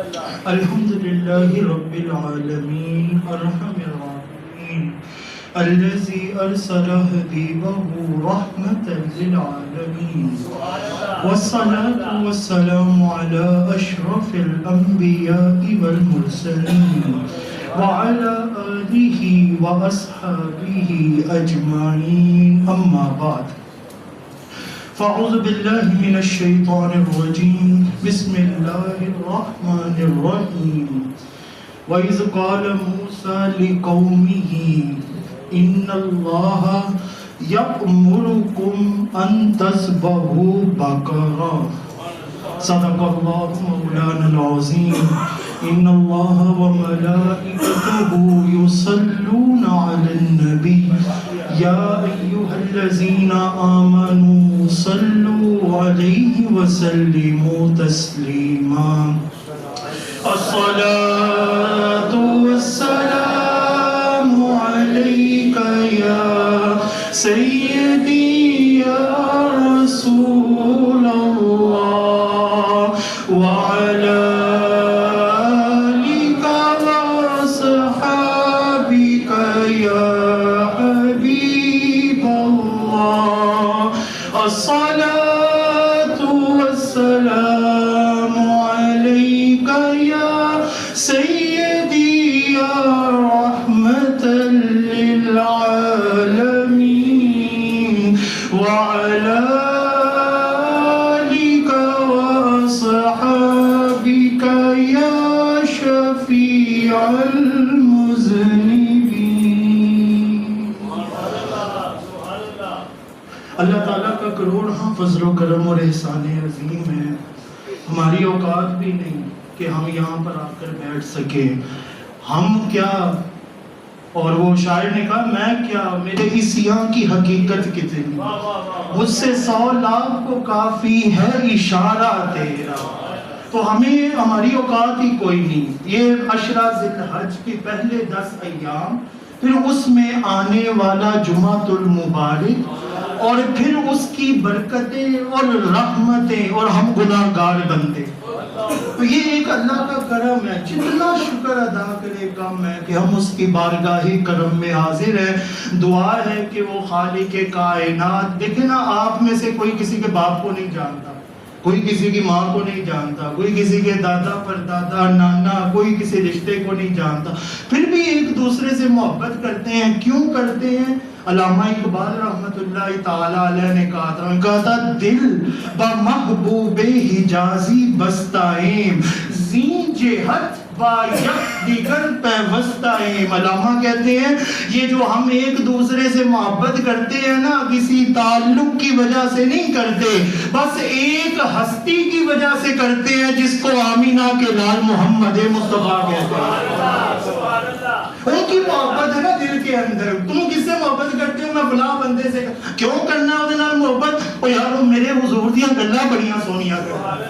الحمد لله رب العالمين الرحمن الرحيم الذي أرسل حبيبه رحمة للعالمين والصلاة والسلام على أشرف الأنبياء والمرسلين وعلى آله وأصحابه أجمعين أما بعد فأعوذ بالله من الشيطان الرجيم بسم الله الرحمن الرحيم وإذ قال موسى لقومه إن الله يأمركم أن تذبحوا بقرة صدق الله مولانا العظيم إن الله وملائكته يصلون على النبي يا أيها الذين آمنوا صلوا عليه وسلموا تسليما الصلاة والسلام عليك يا سيدي يا رسول الله وعلى آلك وأصحابك يا حبيب الله الصلاة والسلام عليك يا سيدي يا رحمة للعالمين وعلى آلك وأصحابك يا شفيع المذنبين. اللہ تعالیٰ کا کروڑ فضل و کرم اور احسان عظیم ہے. ہماری اوقات بھی نہیں کہ ہم یہاں پر آ کر بیٹھ سکے. ہم کیا، اور وہ شاعر نے کہا میں کیا، میرے اس یہاں کی حقیقت کتنی، مجھ سے 100 لاکھ کو کافی ہے اشارہ تیرا. تو ہمیں ہماری اوقات ہی کوئی نہیں. یہ عشرہ ذی الحج کے پہلے 10 ایام، پھر اس میں آنے والا جمعۃ المبارک، اور پھر اس کی برکتیں اور رحمتیں، اور ہم گناہگار بندے. تو یہ ایک اللہ کا کرم ہے، جتنا شکر ادا کرے کم ہے کہ ہم اس کی بارگاہ کرم میں حاضر ہیں. دعا ہے کہ وہ خالق کائنات، دیکھیں نا، آپ میں سے کوئی کسی کے باپ کو نہیں جانتا، کوئی کسی کی ماں کو نہیں جانتا، کوئی کسی کے دادا پردادا نانا، کوئی کسی رشتے کو نہیں جانتا، پھر بھی ایک دوسرے سے محبت کرتے ہیں. کیوں کرتے ہیں؟ علامہ اقبال رحمت اللہ تعالی علیہ نے کہا تھا دل با محبوب حجازی بستائیم زین جہت با یک دیگر پیوستائیم. علامہ کہتے ہیں یہ جو ہم ایک دوسرے سے محبت کرتے ہیں نا، کسی تعلق کی وجہ سے نہیں کرتے، بس ایک ہستی کی وجہ سے کرتے ہیں جس کو آمینہ کے لال محمد مصطفیٰ کہتے ہیں. ان کی محبت ہے نا دل کے اندر. تم کس سے محبت کرتے ہو؟ میں فلاں بندے سے. کیوں کرنا ہے اس محبت؟ او یار وہ میرے حضور دیاں گلاں بڑیاں سونیاں کرتا ہے،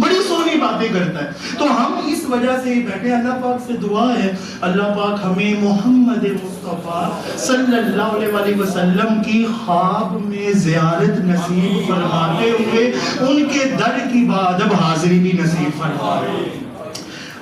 بڑی سونی باتیں کرتا ہے. تو ہم اس وجہ سے ہی بیٹھے. اللہ پاک سے دعا ہے اللہ پاک ہمیں محمد مصطفیٰ صلی اللہ علیہ وسلم کی خواب میں زیارت نصیب فرماتے ہوئے ان کے در کی بادب حاضری بھی نصیب فرمائے.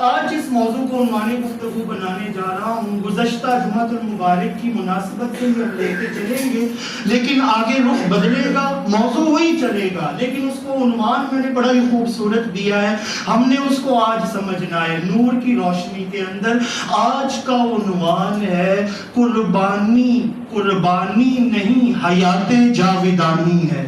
آج اس موضوع کو عنوان گفتگو بنانے جا رہا ہوں. گزشتہ جمعۃ المبارک کی مناسبت سے ہم لے کے چلیں گے، لیکن آگے رخ بدلے گا، موضوع وہی چلے گا، لیکن اس کو عنوان میں نے بڑا ہی خوبصورت دیا ہے. ہم نے اس کو آج سمجھنا ہے نور کی روشنی کے اندر. آج کا عنوان ہے قربانی. قربانی نہیں، حیات جاودانی ہے.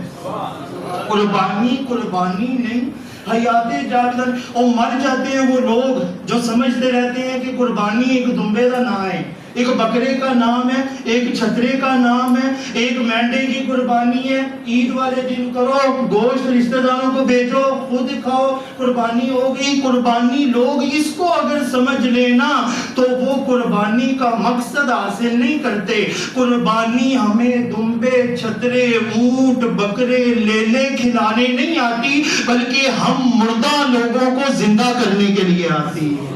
قربانی نہیں، حیات جاودان. اور مر جاتے ہیں وہ لوگ جو سمجھتے رہتے ہیں کہ قربانی ایک دمبے کا نام ہے، ایک بکرے کا نام ہے، ایک چھترے کا نام ہے، ایک مینڈے کی قربانی ہے. عید والے دن کرو، گوشت رشتہ داروں کو بیچو، خود کھاؤ، قربانی ہو گئی. قربانی لوگ اس کو اگر سمجھ لینا تو وہ قربانی کا مقصد حاصل نہیں کرتے. قربانی ہمیں دمبے، چھترے، اونٹ، بکرے، لیلے کھلانے نہیں آتی، بلکہ ہم مردہ لوگوں کو زندہ کرنے کے لیے آتی ہے.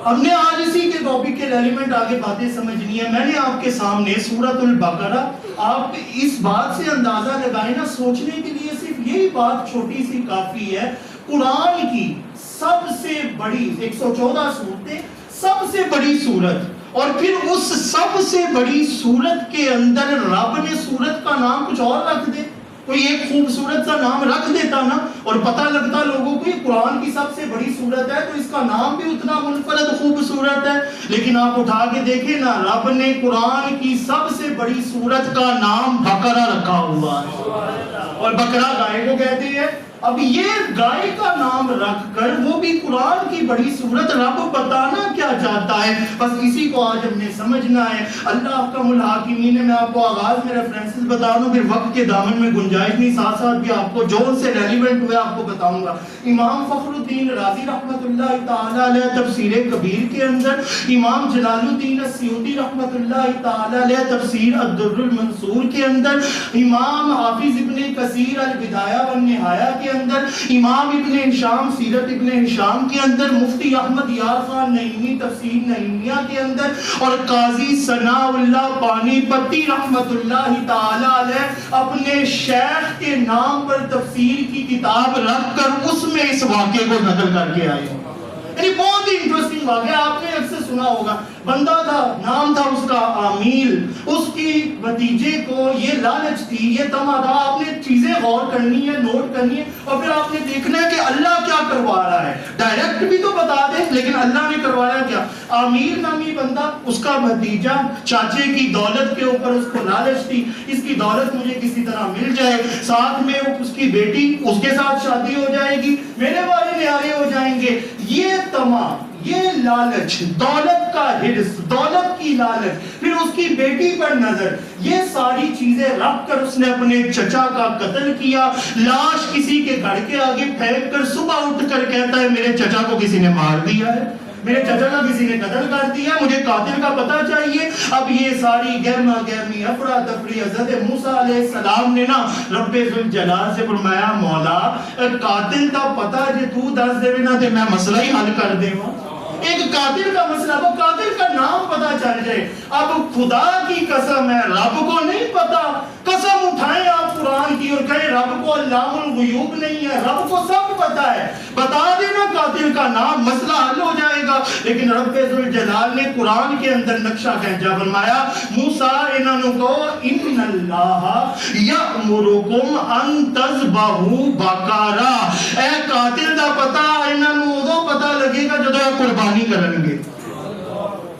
ہم نے آج اسی کے ٹاپک کے ایلیمنٹ آگے باتیں سمجھنی ہے. میں نے آپ کے سامنے سورۃ البقرہ، آپ اس بات سے اندازہ لگائیں نا، سوچنے کے لیے صرف یہی بات چھوٹی سی کافی ہے. قرآن کی سب سے بڑی 114 صورتیں، سب سے بڑی صورت، اور پھر اس سب سے بڑی صورت کے اندر رب نے صورت کا نام کچھ اور رکھ دے، کوئی ایک خوبصورت سا نام رکھ دیتا نا، اور پتہ لگتا لوگوں کو یہ قرآن کی سب سے بڑی صورت ہے تو اس کا نام بھی اتنا منفرد خوبصورت ہے. لیکن آپ اٹھا کے دیکھیں نا، رب نے قرآن کی سب سے بڑی صورت کا نام بقرہ رکھا ہوا ہے، اور بقرہ گائے کو کہتے ہیں. اب یہ گائے کا نام رکھ کر وہ بھی قرآن کی بڑی صورت، رب بتانا کیا چاہتا ہے، بس اسی کو آج ہم نے سمجھنا ہے. اللہ احکم الحاکمین ہے. میں آپ کو آغاز میں ریفرنسز بتا دوں، پھر وقت کے دامن میں گنجائش نہیں، ساتھ ساتھ بھی آپ کو جو ان سے ریلیونٹ ہوئے آپ کو بتاؤں گا. امام فخر الدین رازی رحمۃ اللہ تعالی علیہ تفسیر کبیر کے اندر، امام جلال الدین السیوطی رحمۃ اللہ تعالی علیہ تفسیر الدر المنصور کے اندر، امام حافظ ابن کثیر البدایہ والنہایہ کے اندر، امام ابن ہشام سیرت ابن ہشام کے اندر، مفتی احمد یار خان نعیمی تفسیر نعیمیہ کے اندر، اور قاضی ثناء اللہ پانی پتی رحمت اللہ تعالی علیہ اپنے شیخ کے نام پر تفسیر کی کتاب رکھ کر اس میں اس واقعے کو نقل کر کے آئے. یعنی بہت ہی انٹرسٹنگ واقعہ، آپ نے اکثر سنا ہوگا. بندہ تھا، نام تھا اس کا عامیل، اس کی بھتیجے کو یہ لالچ تھی، یہ تما تھا. آپ نے چیزیں غور کرنی ہے، نوٹ کرنی ہے، اور پھر آپ نے دیکھنا ہے کہ اللہ کیا کروا رہا ہے. ڈائریکٹ بھی تو بتا دے، لیکن اللہ نے کروایا کیا. عامیر نامی بندہ، اس کا بھتیجا، چاچے کی دولت کے اوپر اس کو لالچ تھی، اس کی دولت مجھے کسی طرح مل جائے، ساتھ میں اس کی بیٹی، اس کے ساتھ شادی ہو جائے گی، میرے والے نیارے ہو جائیں گے. یہ تما، یہ لالچ، دولت کا حرص، دولت کی لالچ، پھر اس کی بیٹی پر نظر، یہ ساری چیزیں رکھ کر اس نے اپنے چچا کا قتل کیا. لاش کسی کے گھر کے آگے پھینک کر صبح اٹھ کر کہتا ہے میرے چچا کو کسی نے مار دیا ہے، میرے چچا کا کسی نے قتل کر دیا، مجھے قاتل کا پتہ چاہیے. اب یہ ساری گہما گہمی افراتفری حضرت موسیٰ علیہ السلام نے نا رب ذوالجلال سے فرمایا مولا قاتل کا پتہ جے تو دس دے نا تے میں مسئلہ ہی حل کر دے. ایک قاتل کا مسئلہ، وہ قاتل کا نام پتہ چل جائے. اب خدا کی قسم ہے رب کو نہیں پتا، قسم اٹھائیں آپ قرآن کی اور کہیں رب کو علام الغیوب نہیں ہے، رب کو سب پتا ہے. بتا دینا قاتل کا نام، مسئلہ حل ہو جائے گا. لیکن رب ذوالجلال نے قرآن کے اندر نقشہ کھینچا، فرمایا موسیٰ انہوں کو ان اللہ یأمرکم ان تذبحوا بقرہ. اے قاتل دا پتا انہوں ادو پتا لگے گا جدو قربانی کریں گے.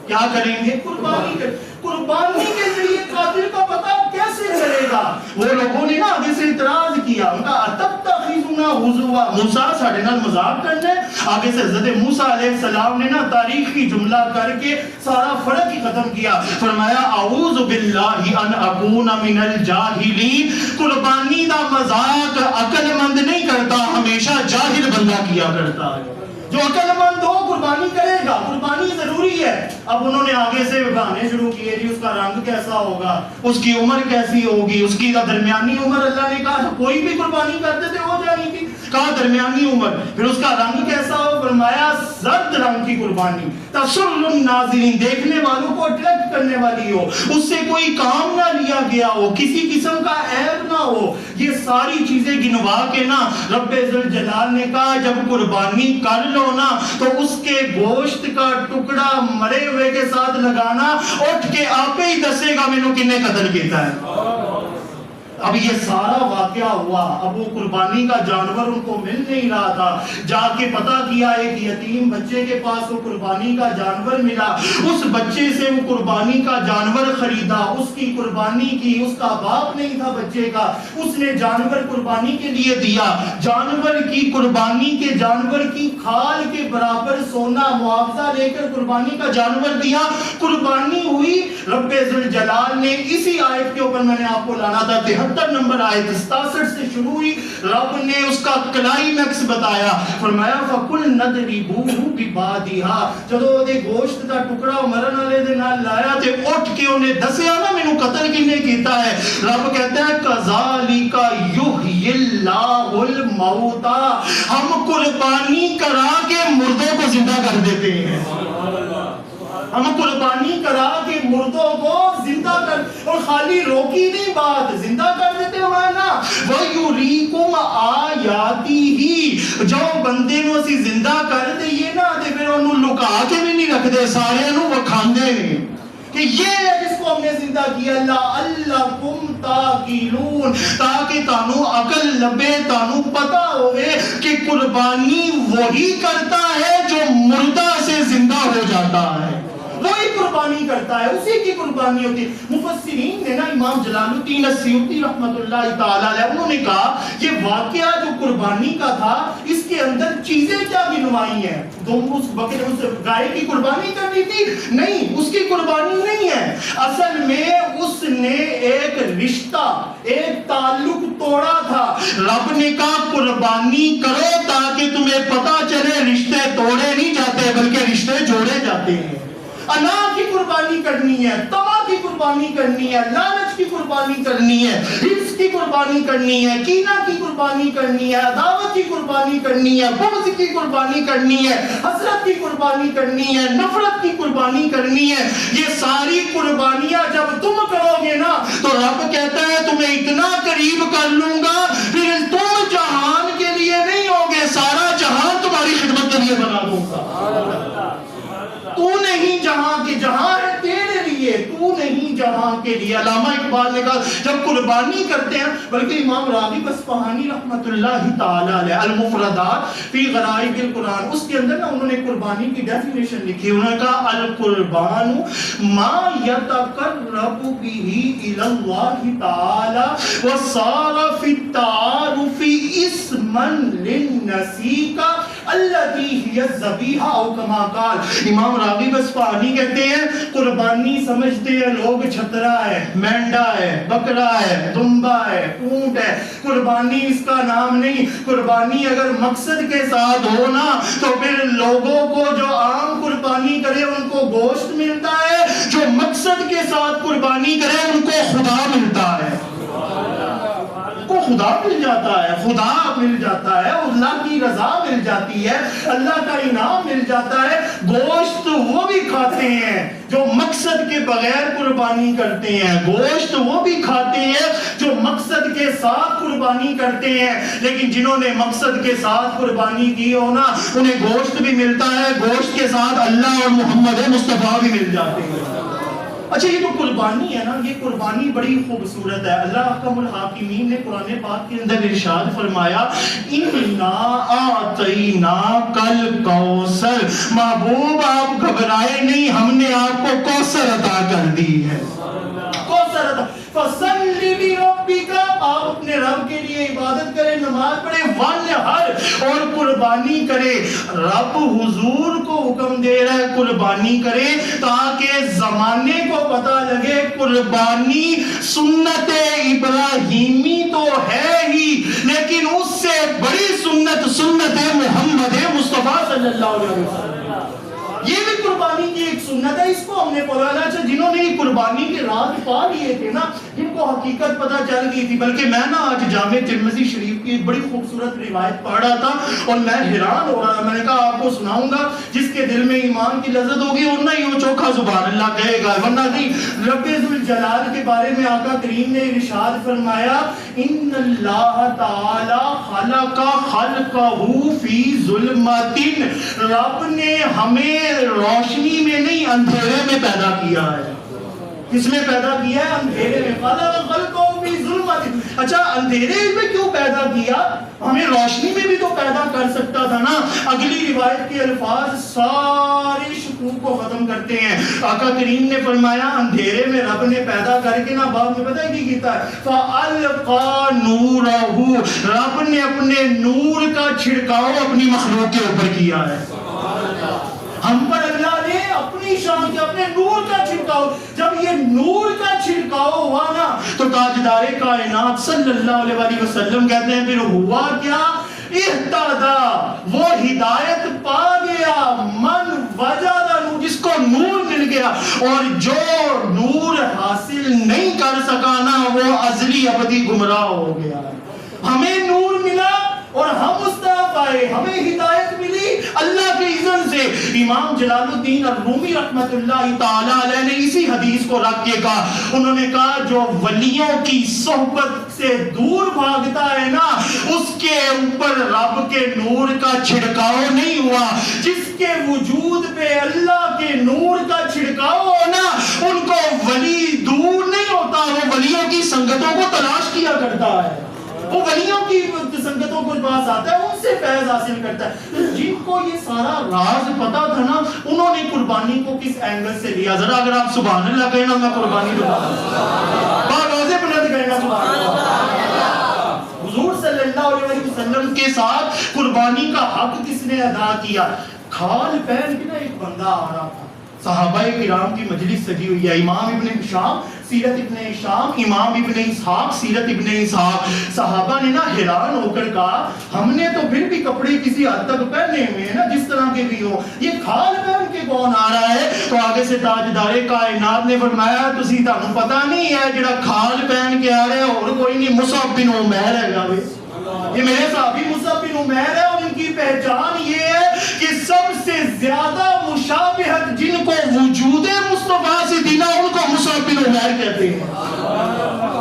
کیا کریں گے؟ قربانی کریں. قربانی کے ذریعے قاتل کا پتہ کیسے چلے گا؟ وہ لوگوں نے نا آگے سے اعتراض کیا، ان کا اتتخذنا ہزوا، موسیٰ ساڑھے نال مذاق کرنے. آگے سے حضرت موسیٰ علیہ السلام نے نا تاریخی جملہ کر کے سارا فرق ہی ختم کیا. فرمایا اعوذ باللہ ان اکون من الجاہلین. قربانی دا مذاق عقل مند نہیں کرتا، ہمیشہ جاہل بندہ کیا کرتا ہے. جو عقل مند ہو قربانی کرے گا، قربانی ضروری ہے. اب انہوں نے آگے سے بہانے شروع کیے، جی اس کا رنگ کیسا ہوگا، اس کی عمر کیسی ہوگی، اس کی درمیانی عمر. اللہ نے کہا کوئی بھی قربانی کرتے تھے ہو جائے گی، کہا درمیانی عمر. پھر اس کا رنگ کیسا ہو، فرمایا زرد رنگ کی قربانی، تسر الناظرین، دیکھنے والوں کو اٹریکٹ کرنے والی ہو، اس سے کوئی کام نہ لیا گیا ہو، کسی قسم کا عیب نہ ہو. یہ ساری چیزیں گنوا کے نا رب ذوالجلال نے کہا جب قربانی کر لو نا تو اس کے گوشت کا ٹکڑا مرے ہوئے کے ساتھ لگانا، اٹھ کے آپ ہی دسے گا مینوں کنے قتل کیتا ہے. اب یہ سارا واقعہ ہوا. اب وہ قربانی کا جانور ان کو مل نہیں رہا تھا. جا کے پتہ کیا ایک یتیم بچے کے پاس وہ قربانی کا جانور ملا. اس بچے سے وہ قربانی کا جانور خریدا، اس کی قربانی کی. اس کا باپ نہیں تھا بچے کا، اس نے جانور قربانی کے لیے دیا. جانور کی قربانی کے جانور کی کھال کے برابر سونا معاوضہ لے کر قربانی کا جانور دیا. قربانی ہوئی. رب ذوالجلال نے اسی آیت کے اوپر میں نے آپ کو لانا تھا 73 نمبر آیت 67 سے شروع ہوئی. رب نے اس کا کلائمیکس بتایا. فرمایا فَقُلْ نَضْرِبُوهُ بِبَعْضِهَا. جدو دے گوشت دا ٹکڑا مرن والے دے نال لایا تے اٹھ کے انہیں دسیا نا مینوں قتل کنے کیتا ہے. رب کہتا ہے كَذَلِكَ يُحْيِي اللَّهُ الْمَوْتَى. ہم قربانی کرا کے مردوں کو زندہ کر دیتے ہیں. ہم قربانی کرا کے مردوں کو زندہ کر، اور خالی روکی نہیں بات، زندہ کر دیتے ہیں نا. وَيُرِيكُمْ آیَاتِهِ جو بندے نو اسی زندہ کر دئیے نا تے پھر انہوں لکا کے بھی نہیں رکھ دے، سارے انہوں وکھاندے نے کہ یہ ہے جس کو ہم نے زندہ کیا، لَعَلَّكُمْ تَعْقِلُونَ، تاکہ تانوں عقل لبے، تانوں پتہ ہوئے کہ قربانی وہی کرتا ہے جو مردہ سے زندہ ہو جاتا ہے، وہی قربانی کرتا ہے، اسی کی قربانی ہوتی ہے۔ مفسرین نے نا امام جلال الدین السیوطی رحمۃ اللہ تعالیٰ علیہ انہوں نے کہا یہ واقعہ جو قربانی کا تھا اس کے اندر چیزیں کیا گنوائی ہیں، اس گائے کی قربانی کرنی تھی؟ نہیں، اس کی قربانی نہیں ہے، اصل میں اس نے ایک رشتہ، ایک تعلق توڑا تھا۔ رب نے کہا قربانی کرو تاکہ تمہیں پتہ چلے رشتے توڑے نہیں جاتے بلکہ رشتے جوڑے جاتے ہیں۔ انا کی قربانی کرنی ہے، تما کی قربانی کرنی ہے، لالچ کی قربانی کرنی ہے، حرص کی قربانی کرنی ہے، کینہ کی قربانی کرنی ہے، عداوت کی قربانی کرنی ہے، بغض کی قربانی کرنی ہے، حسرت کی قربانی کرنی ہے، نفرت کی قربانی کرنی ہے۔ یہ ساری قربانیاں جب تم کرو گے نا تو رب کہتا ہے تمہیں اتنا قریب کر لوں گا پھر تم جہان کے لیے نہیں ہوگے، سارا جہان تمہاری خدمت کے لیے بنا دوں گا۔ تو نہیں جہاں کے، جہاں ہے تیرے لیے، تو نہیں جہاں کے لیے۔ علامہ اقبال نے کہا جب قربانی کرتے ہیں، بلکہ امام راغب اصفہانی رحمۃ اللہ تعالی علیہ المفردات فی غرائب القرآن، اس کے اندر نا انہوں نے قربانی کی ڈیفینیشن لکھی، انہوں نے کہا القربان ما یتقرب به الی اللہ تعالی وصار فی التعارف اسما للنسیکہ التي هي الذبیحہ او کما قال۔ امام راغب اصفہانی کہتے ہیں قربانی سمجھتے ہیں لوگ چھترا ہے، مینڈا ہے، بکرا ہے، دمبا ہے، اونٹ ہے، قربانی اس کا نام نہیں۔ قربانی اگر مقصد کے ساتھ ہو نا تو پھر لوگوں کو جو عام قربانی کرے ان کو گوشت ملتا ہے، جو مقصد کے ساتھ قربانی کرے ان کو خدا ملتا ہے، کو خدا مل جاتا ہے، خدا مل جاتا ہے، اللہ کی رضا مل جاتی ہے، اللہ کا انعام مل جاتا ہے۔ گوشت وہ بھی کھاتے ہیں جو مقصد کے بغیر قربانی کرتے ہیں، گوشت وہ بھی کھاتے ہیں جو مقصد کے ساتھ قربانی کرتے ہیں، لیکن جنہوں نے مقصد کے ساتھ قربانی کی ہو نا انہیں گوشت بھی ملتا ہے، گوشت کے ساتھ اللہ اور محمد مصطفیٰ بھی مل جاتے ہیں۔ اچھا یہ جو قربانی ہے نا یہ قربانی بڑی خوبصورت ہے۔ اللہ احکم الحاکمین نے قرآن پاک کے اندر ارشاد فرمایا اِنَّا أَعْطَيْنَاكَ الْكَوْثَرَ، محبوب آپ گھبرائے نہیں، ہم نے آپ کو کوثر عطا کر دی ہے، کوثر عطا۔ فَصَلِّ لِرَبِّكَ، آپ اپنے رب کے لیے عبادت کریں، نماز پڑھیں، وَانْحَرْ، اور قربانی کرے۔ رب حضور کو حکم دے رہا ہے قربانی کرے تاکہ زمانے کو پتہ لگے قربانی سنت ابراہیمی تو ہے ہی لیکن اس سے بڑی سنت سنت محمد مصطفیٰ صلی اللہ علیہ وسلم، یہ بھی قربانی کی ایک سنت ہے، اس کو ہم نے پڑھا۔ اچھا جنہوں نے قربانی کے راز پا لیے تھے نا، جن کو حقیقت پتہ چل گئی تھی، بلکہ میں نا آج جامع ترمذی شریف کی ایک بڑی خوبصورت روایت پڑھ رہا تھا اور میں حیران ہو رہا تھا، میں نے کہا آپ کو سناؤں گا، جس کے دل میں ایمان کی لذت ہوگی ورنہ ہی وہ چوکھا سبحان اللہ کہے گا، ورنہ نہیں۔ رب ذوالجلال کے بارے میں آقا کریم نے ارشاد فرمایا ان اللہ تعالی خلق خلقہ فی ظلمۃ، رب نے ہمیں روشنی میں نہیں اندھیرے میں پیدا کیا ہے۔ کس میں پیدا کیا ہے؟ اندھیرے میں۔ خلق خلقہ فی ظلمۃ، اچھا اندھیرے میں کیوں پیدا کیا؟ ہمیں روشنی میں بھی تو پیدا کر سکتا تھا نا۔ اگلی روایت کے الفاظ سارے شکوک کو ختم کرتے ہیں۔ آقا کریم نے فرمایا اندھیرے میں رب نے پیدا کر کے نا بعد میں پتہ ہے کی کیتا ہے؟ فَأَلْقَى نُورَهُ، رب نے اپنے نور کا چھڑکاؤ اپنی مخلوق کے اوپر کیا ہے۔ ہم پر اللہ نے اپنی شان کے اپنے نور کا چھڑکاؤ، جب یہ نور کا چھڑکاؤ ہوا نا تو تاجدار کائنات صلی اللہ علیہ وآلہ وسلم کہتے ہیں پھر ہوا کیا؟ اہتدی، وہ ہدایت پا گیا، من وجد نور، جس کو نور مل گیا، اور جو نور حاصل نہیں کر سکا نا وہ ازلی ابدی گمراہ ہو گیا۔ ہمیں نور ملا اور ہم اس طرف آئے، ہمیں ہدایت ملی اللہ کے اذن سے، امام جلال الدین الرومی رحمت اللہ تعالی علیہ نے اسی حدیث کو رکھ کے کہا، انہوں نے کہا جو ولیوں کی صحبت سے دور بھاگتا ہے نا، اس کے اوپر رب کے نور کا چھڑکاؤ نہیں ہوا. جس کے وجود پہ اللہ کے نور کا چھڑکاؤ ہو نا، ان کو ولی دور نہیں ہوتا، وہ ولیوں کی سنگتوں کو تلاش کیا کرتا ہے، وہ ولیوں کی سنگتوں کو پاس آتا ہے، ان سے فیض حاصل کرتا ہے. جن کو یہ سارا راز پتا تھا نا، انہوں نے قربانی کو کس اینگل سے لیا؟ ذرا اگر آپ سبحان اللہ کہیں نا، میں قربانی دوں باغازے بلند کہنا سبحان اللہ. حضور صلی اللہ علیہ وسلم کے ساتھ قربانی کا حق کس نے ادا کیا؟ کھال پہن کے نا ایک بندہ آ رہا تھا، صحابہ کرام کی مجلس سجی ہوئی ہے، امام ابن ہشام سیرت ابن ہشام، امام ابن اسحاق سیرت ابن اسحاق. صحابہ نے نا حیران ہو کر کہا، ہم نے تو پھر بھی کپڑے کسی حد تک پہنے ہوئے ہیں نا، جس طرح کے بھی ہو، یہ کھال پہن کے کون آ رہا ہے؟ تو آگے سے تاجدار کائنات نے فرمایا، تسی تانوں پتہ نہیں ہے جڑا کھال پہن کے آ رہا ہے اور کوئی نہیں، مصعب بن عمیر ہے گا. یہ میرے صحابی مصعب بن عمیر ہے، اور ان کی پہچان یہ ہے کہ سب سے زیادہ مشابہت جن کو وجود مصطفیٰ سے دینا، ان کو مصعب بن عمیر کہتے ہیں.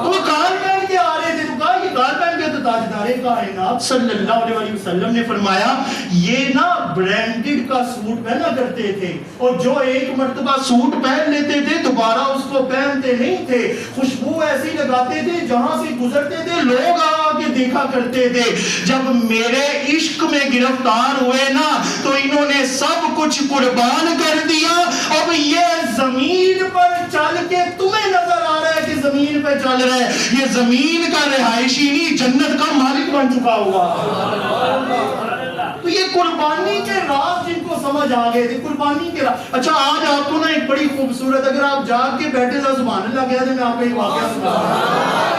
تو وہ کال پہن کے آ رہے تھے، تو کہا یہ کال پہن کے، تو تاجدار کائنات صلی اللہ علیہ وسلم نے فرمایا یہ نا برینڈڈ کا سوٹ پہنا کرتے تھے، اور جو ایک مرتبہ سوٹ پہن لیتے تھے دوبارہ اس کو پہنتے نہیں تھے، خوشبو ایسی لگاتے تھے جہاں سے گزرتے تھے لوگ آ کے دیکھا کرتے تھے. جب میرے عشق میں گرفتار ہوئے نا، تو انہوں نے سب کچھ قربان کر دیا. اب یہ زمین پر چل کے تمہیں نظر آ رہا ہے کہ زمین پہ چل رہا ہے، یہ زمین کا رہائشی نہیں، جنت کا مالک بن چکا ہوا. تو یہ قربانی کے راز جن کو سمجھ آ گئے تھے، قربانی کے راز. اچھا آج آپ کو نا ایک بڑی خوبصورت، اگر آپ جاگ کے بیٹھے تھا سبحان اللہ کہہ دیں، میں آپ کو ایک واقعہ سناؤں،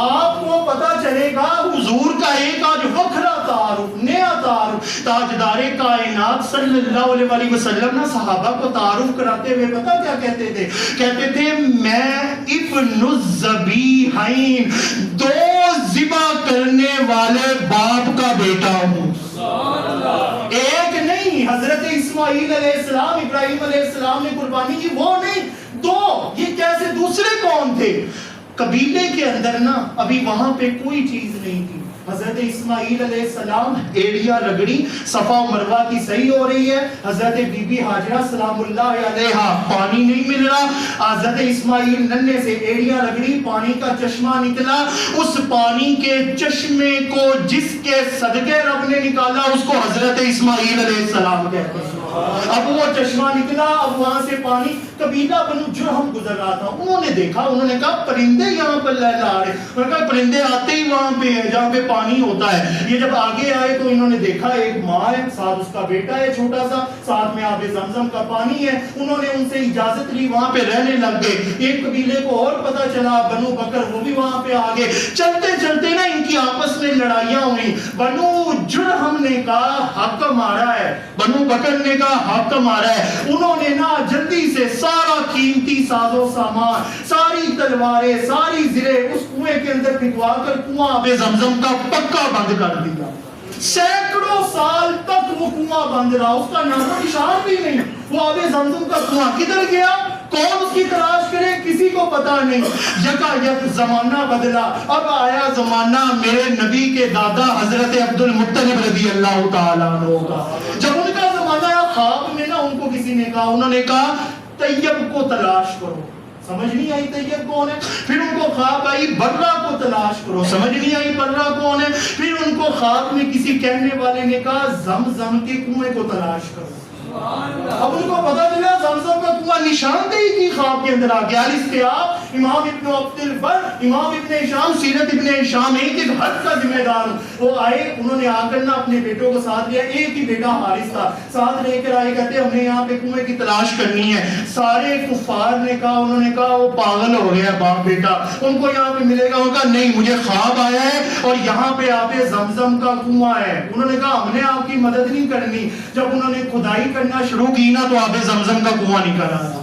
آپ کو پتا چلے گا حضور کا ایک آج وکھرا تعارف، نیا تعارف. تاجدار کائنات صلی اللہ علیہ وسلم نا صحابہ کو تعارف کراتے ہوئے پتا کیا کہتے تھے؟ کہتے تھے میں ابن الذبیحین، دو ذبح کرنے والے باپ کا بیٹا ہوں. ایک نہیں، حضرت اسماعیل علیہ السلام، ابراہیم علیہ السلام نے قربانی کی، وہ نہیں، دو. یہ کیسے؟ دوسرے کون تھے؟ قبیلے کے اندر نا ابھی وہاں پہ کوئی چیز نہیں تھی. حضرت اسماعیل علیہ السلام ایڑیا رگڑی، صفا و مروہ کی صحیح ہو رہی ہے، حضرت بی بی ہاجرہ سلام اللہ علیہا پانی نہیں مل رہا، حضرت اسماعیل ننھے سے ایڑیا رگڑی، پانی کا چشمہ نکلا. اس پانی کے چشمے کو جس کے صدقے رب نے نکالا اس کو حضرت اسماعیل علیہ السلام کہتے ہیں. اب وہ چشمہ نکلا، اب وہاں سے پانی. قبیلہ بنو جرہم گزر رہا تھا، انہوں نے دیکھا، انہوں نے کہا پرندے یہاں پر لہلا رہے. انہوں نے کہا پرندے آتے ہی وہاں پہ ہیں جہاں پہ پانی ہوتا ہے. یہ جب آگے آئے تو انہوں نے دیکھا ایک ماں ہے، ساتھ اس کا بیٹا ہے چھوٹا سا، ساتھ میں آب زمزم کا پانی ہے. انہوں نے ان سے اجازت لی، وہاں پہ رہنے لگ گئے. ایک قبیلے کو اور پتا چلا، بنو بکر، وہ بھی وہاں پہ آگے. چلتے چلتے نا ان کی آپس میں لڑائیاں ہوئی. بنو جرہم نے کہا حق ہمارا ہے، بنو بکر نے کہا حق ہمارا ہے. انہوں نے نا جلدی سے سارا قیمتی ساز و سامان، ساری تلواریں، ساری زرے اس کنویں کے اندر پھینکوا کر کنواں آب زمزم کا پکا بند کر دیا. سینکڑوں سال تک وہ کنواں بند رہا، اس کا نام و نشان بھی نہیں. وہ آب زمزم کا کنواں کدھر گیا، کون اس کی تلاش کرے، کسی کو پتا نہیں. یکایک زمانہ بدلا. اب آیا زمانہ میرے نبی کے دادا حضرت عبد المطلب رضی اللہ تعالیٰ عنہ کا. جب ان کا زمانہ آیا، خواب میں نا ان کو کسی نے کہا، انہوں نے کہا طیب کو تلاش کرو. سمجھ نہیں آئی طیب کون ہے. پھر ان کو خواب آئی برہ کو تلاش کرو. سمجھ نہیں آئی برہ کون ہے. پھر ان کو خواب میں کسی کہنے والے نے کہا زمزم کے کنویں کو تلاش کرو. اب ان کو پتا چلا زمزم کا کنواں نشاندہی کی خواب کے اندر آ گیا. الاستیاب امام ابن عبد البر، امام ابن ہشام سیرت ابن ہشام، ایک ایک حد کا ذمہ دار. وہ آئے، انہوں نے آ کر نہ اپنے بیٹوں کو ساتھ لیا. ایک ہی بیٹا حارث تھا، ساتھ لے کر آئے، کہتے ہم نے یہاں پہ کنویں کی تلاش کرنی ہے. سارے کفار نے کہا، انہوں نے کہا وہ پاگل ہو گیا باپ بیٹا، ان کو یہاں پہ ملے گا. وہ کہا نہیں، مجھے خواب آیا ہے اور یہاں پہ آب زمزم کا کنواں ہے. انہوں نے کہا ہم نے آپ کی مدد نہیں کرنی. جب انہوں نے کھدائی کرنا شروع کی نا تو آب زمزم کا کنواں نکل آیا.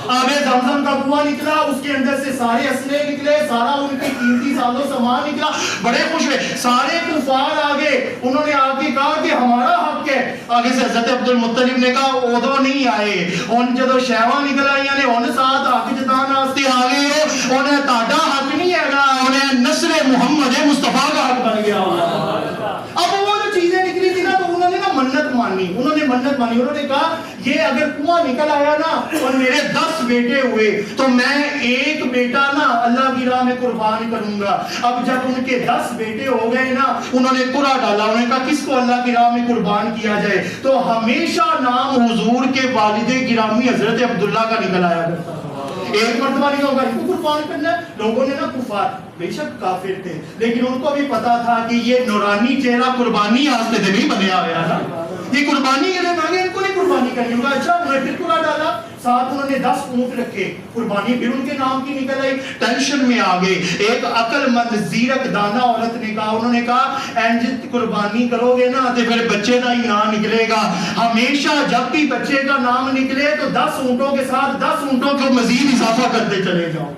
آب زمزم کا کنواں نکلا, اس کے اندر سے سارے اسلحے نکلے, سارا ان کی قیمتی سازو سامان نکلا, بڑے خوش ہوئے. سارے کفار آگے, انہوں نے آ کے کہا کہ ہمارا حق ہے. آگے سے حضرت عبد المطلب نے کہا ادو نہیں آئے, ان جدو شہواں نکل آئی نے ان ساتھ حق جتان واسطے آ گئے ہو, انہیں تاڈا حق نہیں ہے گا, انہیں نسل محمد مصطفیٰ کا حق بن گیا. اب وہ جو چیزیں نکلی تھی نا, تو انہوں نے نا منت مانی, انہوں نے کہا یہ اگر کنواں نکل آیا نا اور میرے 10 بیٹے ہوئے تو میں ایک بیٹا نا اللہ کی راہ میں قربان کروں گا. اب جب ان کے 10 بیٹے ہو گئے نا, انہوں نے قرعہ ڈالا, انہوں نے کہا کس کو اللہ کی راہ میں قربان کیا جائے, تو ہمیشہ نام حضور کے والد گرامی حضرت عبداللہ کا نکل آیا کرتا تھا. ایک مرتبہ نہیں ہوگا ان کو قربان کرنا ہے. لوگوں نے نا کفار بے شک کافر تھے, لیکن ان کو بھی پتا تھا کہ یہ نورانی چہرہ قربانی آستے سے نہیں بنیا ہوا نا, یہ قربانی کے لیے مانگے, ان کو نہیں قربانی کرنی ہوگا. اچھا انہوں نے پھر قرعہ ڈالا, ساتھ انہوں نے 10 اونٹ رکھے, قربانی پھر ان کے نام کی نکل آئی. ٹینشن میں آ گئے. ایک عقل مند زیرک دانا عورت نے کہا, انہوں نے کہا اینج قربانی کرو گے نا تو پھر بچے کا ہی نام نکلے گا, ہمیشہ جب بھی بچے کا نام نکلے تو 10 اونٹوں کے ساتھ 10 اونٹوں کو مزید اضافہ کرتے چلے جاؤ.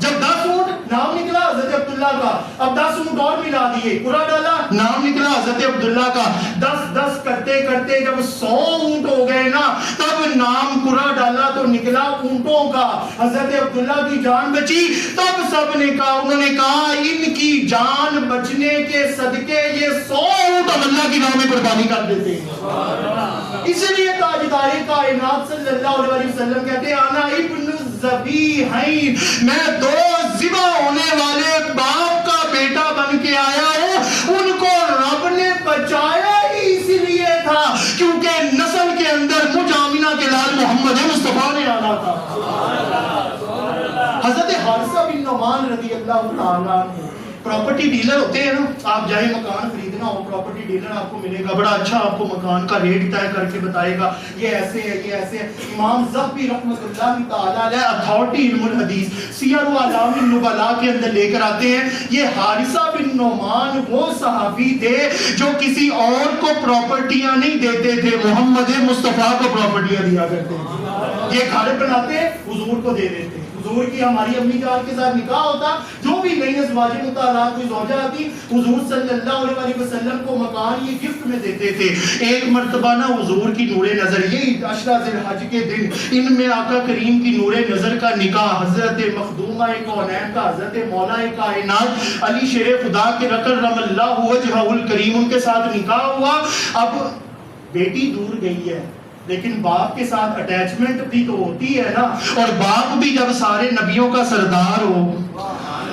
جب 10 اونٹ نام نکلا حضرت عبداللہ کا, اب 10 اونٹ اور ملا دیے, قرعہ ڈالا, نام نکلا حضرت عبداللہ کا. 10 کرتے کرتے جب 100 اونٹ ہو گئے نا, تب نام قرعہ ڈالا تو نکلا اونٹوں کا. حضرت عبداللہ کی جان بچی, تب سب نے کہا, انہوں نے کہا ان کی جان بچنے کے صدقے یہ 100 اونٹ ہم اللہ کی راہ میں قربانی کر دیتے ہیں. اس لیے تاجدار کائنات صلی اللہ علیہ وسلم کہتے ہیں انا ابن الذبیحین, میں 2 ذبح ہونے والے باپ کا بیٹا بن کے آیا ہوں. ان کو رب نے بچایا ہی اس لیے تھا کیونکہ نسل کے اندر مجھ آمینہ کے لال محمد مصطفیٰ نے آنا تھا. حضرت حارثہ بن نعمان رضی اللہ تعالیٰ عنہ پراپرٹی ڈیلر ہوتے ہیں نا, آپ جائیں مکان خریدنا ہو, پراپرٹی ڈیلر آپ کو ملے گا, بڑا اچھا آپ کو مکان کا ریٹ طے کر کے بتائے گا, یہ ایسے ہے یہ ایسے ہے. امام ذہبی رحمۃ اللہ تعالیٰ علیہ اتھارٹی علم الحدیث سیر اعلام النبلاء کے اندر لے کر آتے ہیں, یہ حارثہ بن نعمان وہ صحابی تھے جو کسی اور کو پراپرٹیاں نہیں دیتے تھے, محمد مصطفیٰ کو پراپرٹیاں دیا کرتے تھے. یہ گھر بناتے حضور کو دے دیتے. حضور کی ہماری امی جان کے ساتھ نکاح ہوتا, جو بھی نئی ازواج مطہرات کوئی زوجہ آتی, حضور صلی اللہ علیہ وسلم کو مکان یہ گفٹ میں دیتے تھے. ایک مرتبہ نا حضور کی نور نظر, یہ عشرہ ذی الحج کے دن, ان میں آقا کریم کی نور نظر کا نکاح حضرت مخدومہ کونین کا حضرت مولا کائنات علی شیر خدا کے کرم اللہ وجہہ الکریم, ان کے ساتھ نکاح ہوا. اب بیٹی دور گئی ہے لیکن باپ کے ساتھ اٹیچمنٹ بھی تو ہوتی ہے نا, اور باپ بھی جب سارے نبیوں کا سردار ہو,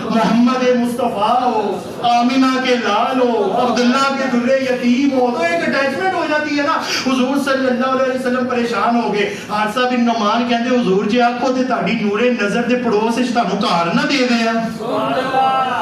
محمد مصطفیٰ ہو, آمینہ کے لال ہو, عبداللہ کے دلے یتیم ہو, تو ایک اٹیچمنٹ ہو جاتی ہے نا. حضور صلی اللہ علیہ وسلم پریشان ہو گئے. حارثہ بن نعمان کہتے حضور جی آکھو تے تہاڈی نور نظر دے پڑوس وچ تانوں گھر نہ دے دے.